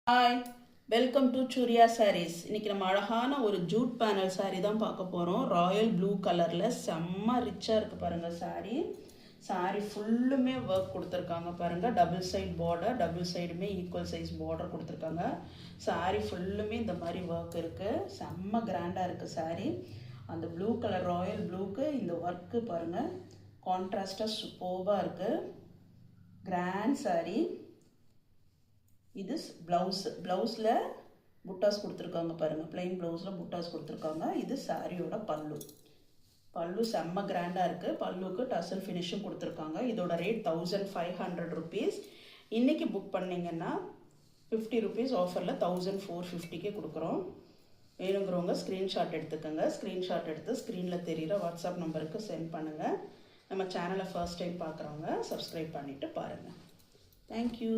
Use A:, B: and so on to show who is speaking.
A: Hi, welcome to Surya Sarees. இன்னைக்கு நம்ம அழகான ஒரு ஜூட் பேனல் சாரீ தான் பார்க்க போகிறோம். ராயல் ப்ளூ கலரில் செம்ம ரிச்சாக இருக்குது பாருங்கள் சாரீ ஃபுல்லுமே ஒர்க் கொடுத்துருக்காங்க பாருங்கள். டபுள் சைட் பார்டர், டபுள் சைடுமே ஈக்குவல் சைஸ் பார்டர் கொடுத்துருக்காங்க. சாரீ ஃபுல்லுமே இந்த மாதிரி ஒர்க் இருக்குது. செம்ம கிராண்டாக இருக்குது சாரீ. அந்த ப்ளூ கலர் ராயல் ப்ளூக்கு இந்த ஒர்க்கு பாருங்கள், கான்ட்ராஸ்டாக சூப்பராக இருக்குது. கிராண்ட் சாரீ. இது ப்ளவுஸில் புட்டாஸ் கொடுத்துருக்காங்க பாருங்கள். பிளெயின் ப்ளவுஸில் புட்டாஸ் கொடுத்துருக்காங்க. இது சாரியோட பல்லு செம்ம கிராண்டாக இருக்குது. பல்லுக்கு டசல் ஃபினிஷும் கொடுத்துருக்காங்க. இதோட ரேட் 1500 rupees. இன்றைக்கி புக் பண்ணிங்கன்னா 50 rupees ஆஃபரில் 1450 கொடுக்குறோம். வேணுங்கிறவங்க ஸ்க்ரீன்ஷாட் எடுத்துக்கோங்க. ஸ்க்ரீன்ஷாட் எடுத்து ஸ்க்ரீனில் தெரிகிற வாட்ஸ்அப் நம்பருக்கு சென்ட் பண்ணுங்கள். நம்ம சேனலை ஃபர்ஸ்ட் டைம் பார்க்குறவங்க சப்ஸ்கிரைப் பண்ணிவிட்டு பாருங்கள். தேங்க்யூ.